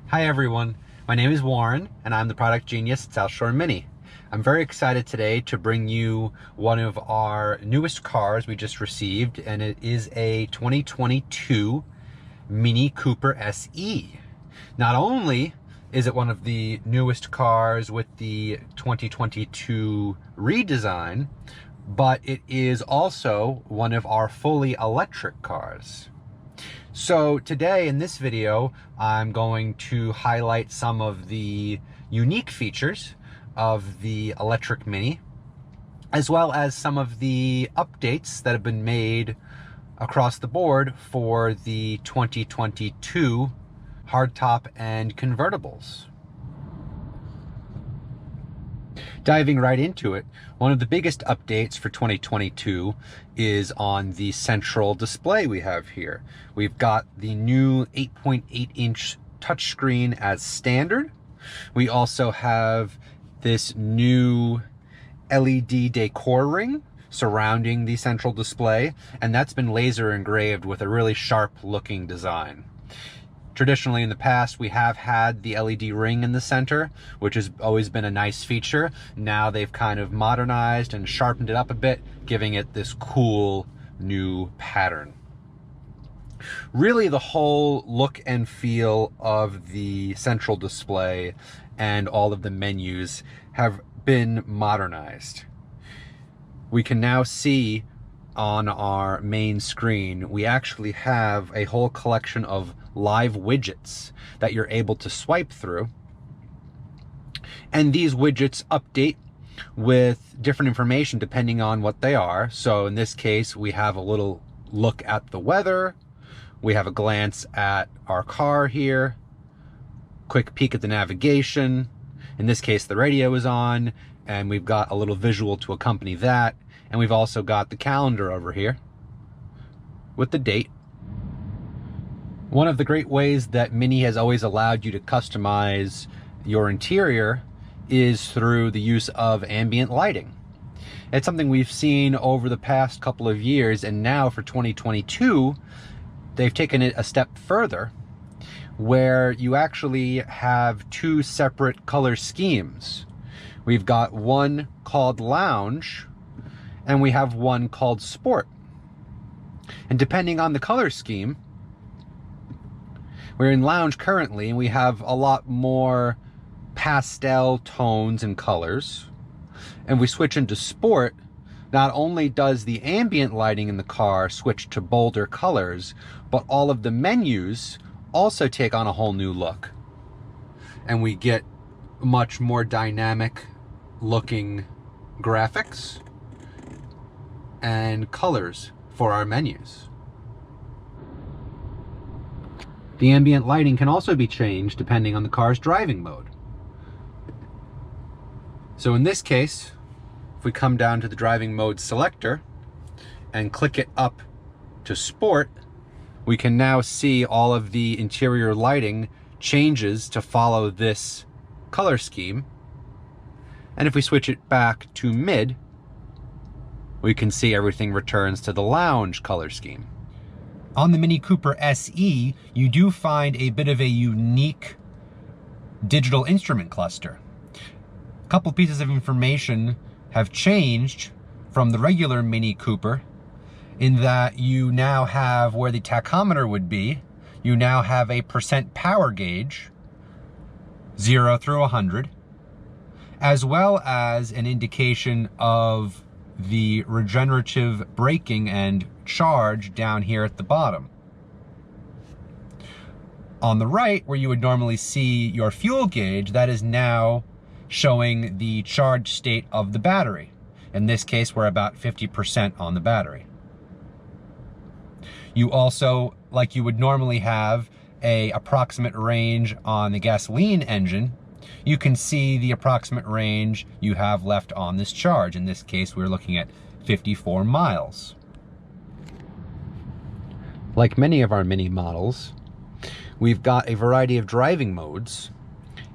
Hi everyone, my name is Warren and I'm the product genius at South Shore Mini. I'm very excited today to bring you one of our newest cars we just received, and it is a 2022 Mini Cooper SE. Not only is it one of the newest cars with the 2022 redesign, but it is also one of our fully electric cars. So today in this video, I'm going to highlight some of the unique features of the electric Mini, as well as some of the updates that have been made across the board for the 2022 hardtop and convertibles. Diving right into it, one of the biggest updates for 2022 is on the central display we have here. We've got the new 8.8-inch touchscreen as standard. We also have this new LED decor ring surrounding the central display, and that's been laser engraved with a really sharp looking design. Traditionally in the past, we have had the LED ring in the center, which has always been a nice feature. Now they've kind of modernized and sharpened it up a bit, giving it this cool new pattern. Really, the whole look and feel of the central display and all of the menus have been modernized. We can now see on our main screen, we actually have a whole collection of live widgets that you're able to swipe through. And these widgets update with different information depending on what they are. So in this case, we have a little look at the weather. We have a glance at our car here. Quick peek at the navigation. In this case, the radio is on, and we've got a little visual to accompany that. And we've also got the calendar over here with the date. One of the great ways that Mini has always allowed you to customize your interior is through the use of ambient lighting. It's something we've seen over the past couple of years, and now for 2022, they've taken it a step further, where you actually have two separate color schemes. We've got one called Lounge, and we have one called Sport. And depending on the color scheme, we're in Lounge currently, and we have a lot more pastel tones and colors. And we switch into Sport, not only does the ambient lighting in the car switch to bolder colors, but all of the menus also take on a whole new look. And we get much more dynamic looking graphics and colors for our menus. The ambient lighting can also be changed depending on the car's driving mode. So in this case, if we come down to the driving mode selector and click it up to Sport, we can now see all of the interior lighting changes to follow this color scheme. And if we switch it back to Mid, we can see everything returns to the Lounge color scheme. On the Mini Cooper SE, you do find a bit of a unique digital instrument cluster. A couple pieces of information have changed from the regular Mini Cooper, in that you now have, where the tachometer would be, you now have a percent power gauge, 0 through 100, as well as an indication of the regenerative braking and charge down here at the bottom. On the right, where you would normally see your fuel gauge, that is now showing the charge state of the battery. In this case, we're about 50% on the battery. You also, like you would normally have, an approximate range on the gasoline engine. You can see the approximate range you have left on this charge. In this case, we're looking at 54 miles. Like many of our Mini models, we've got a variety of driving modes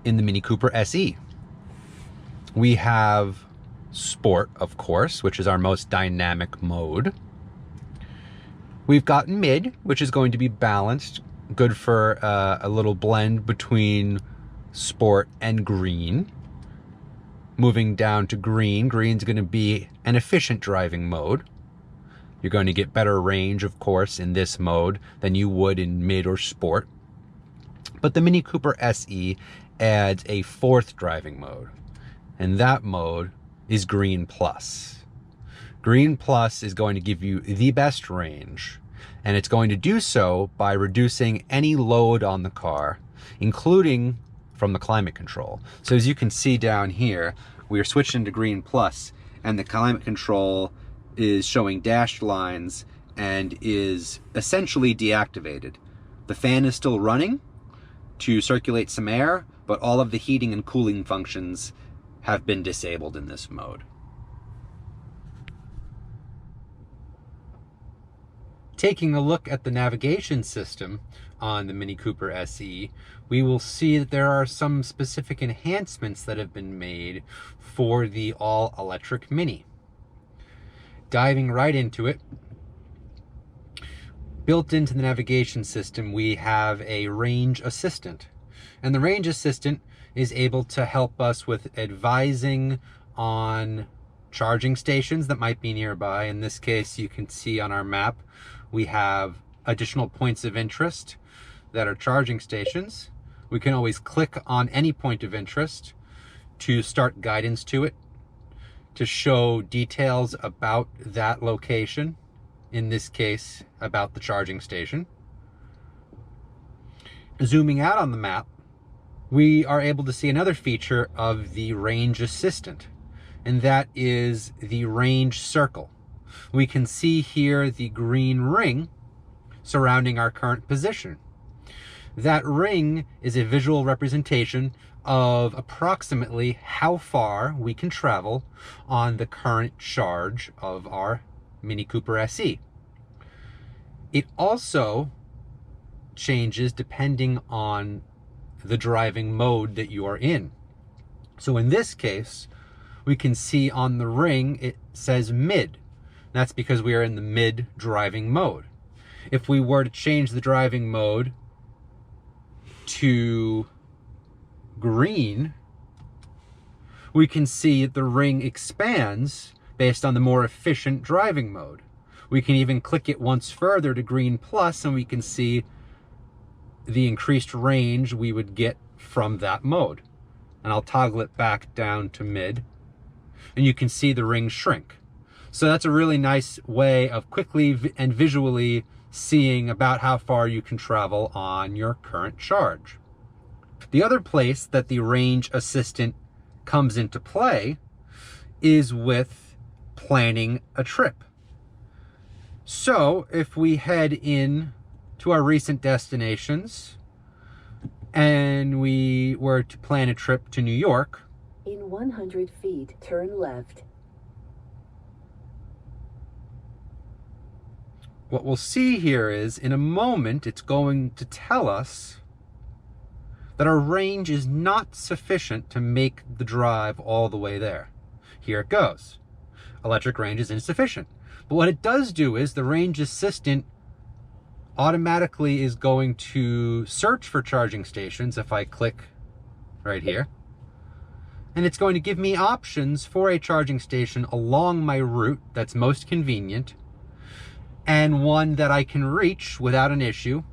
in the Mini Cooper SE. We have Sport, of course, which is our most dynamic mode. We've got Mid, which is going to be balanced, good for a little blend between sport and green. Moving down to green, green's going to be an efficient driving mode. You're going to get better range, of course, in this mode than you would in mid or sport. But the Mini Cooper SE adds a fourth driving mode, and that mode is Green Plus. Green Plus is going to give you the best range, and it's going to do so by reducing any load on the car, including from the climate control. So as you can see down here, we are switching to Green Plus, and the climate control is showing dashed lines and is essentially deactivated. The fan is still running to circulate some air, but all of the heating and cooling functions have been disabled in this mode. Taking a look at the navigation system on the Mini Cooper SE, we will see that there are some specific enhancements that have been made for the all-electric Mini. Diving right into it, built into the navigation system, we have a range assistant. And the range assistant is able to help us with advising on charging stations that might be nearby. In this case, you can see on our map, we have additional points of interest that are charging stations. We can always click on any point of interest to start guidance to it, to show details about that location, in this case, about the charging station. Zooming out on the map, we are able to see another feature of the range assistant, and that is the range circle. We can see here the green ring surrounding our current position. That ring is a visual representation of approximately how far we can travel on the current charge of our Mini Cooper SE. It also changes depending on the driving mode that you are in. So in this case, we can see on the ring it says mid. That's because we are in the mid driving mode. If we were to change the driving mode to green, we can see the ring expands based on the more efficient driving mode. We can even click it once further to Green Plus, and we can see the increased range we would get from that mode. And I'll toggle it back down to mid, and you can see the ring shrink. So that's a really nice way of quickly and visually seeing about how far you can travel on your current charge. The other place that the range assistant comes into play is with planning a trip. So if we head in to our recent destinations and we were to plan a trip to New York, in 100 feet, turn left. What we'll see here is, in a moment, it's going to tell us that our range is not sufficient to make the drive all the way there. Here it goes. Electric range is insufficient. But what it does do is the range assistant automatically is going to search for charging stations if I click right here. And it's going to give me options for a charging station along my route that's most convenient, and one that I can reach without an issue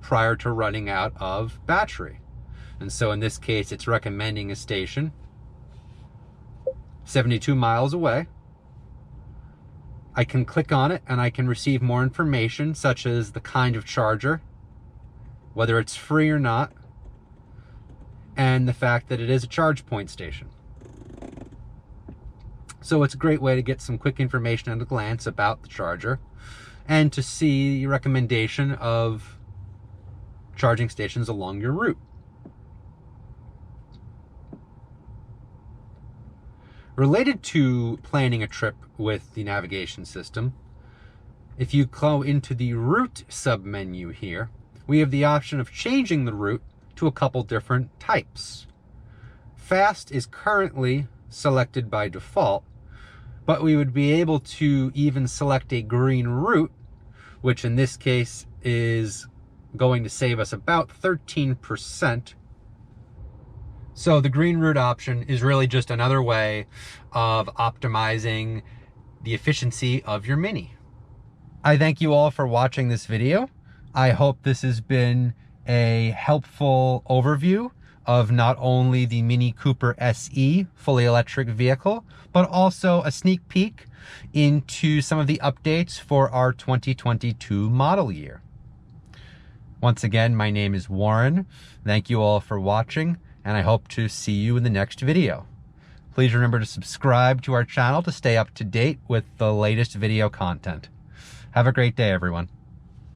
prior to running out of battery. And so in this case, it's recommending a station 72 miles away. I can click on it and I can receive more information, such as the kind of charger, whether it's free or not, and the fact that it is a charge point station. So it's a great way to get some quick information at a glance about the charger, and to see the recommendation of charging stations along your route. Related to planning a trip with the navigation system, if you go into the route submenu here, we have the option of changing the route to a couple different types. Fast is currently selected by default, but we would be able to even select a green route, which in this case is going to save us about 13%. So the green route option is really just another way of optimizing the efficiency of your Mini. I thank you all for watching this video. I hope this has been a helpful overview of not only the Mini Cooper SE fully electric vehicle, but also a sneak peek into some of the updates for our 2022 model year. Once again, my name is Warren. Thank you all for watching, and I hope to see you in the next video. Please remember to subscribe to our channel to stay up to date with the latest video content. Have a great day, everyone.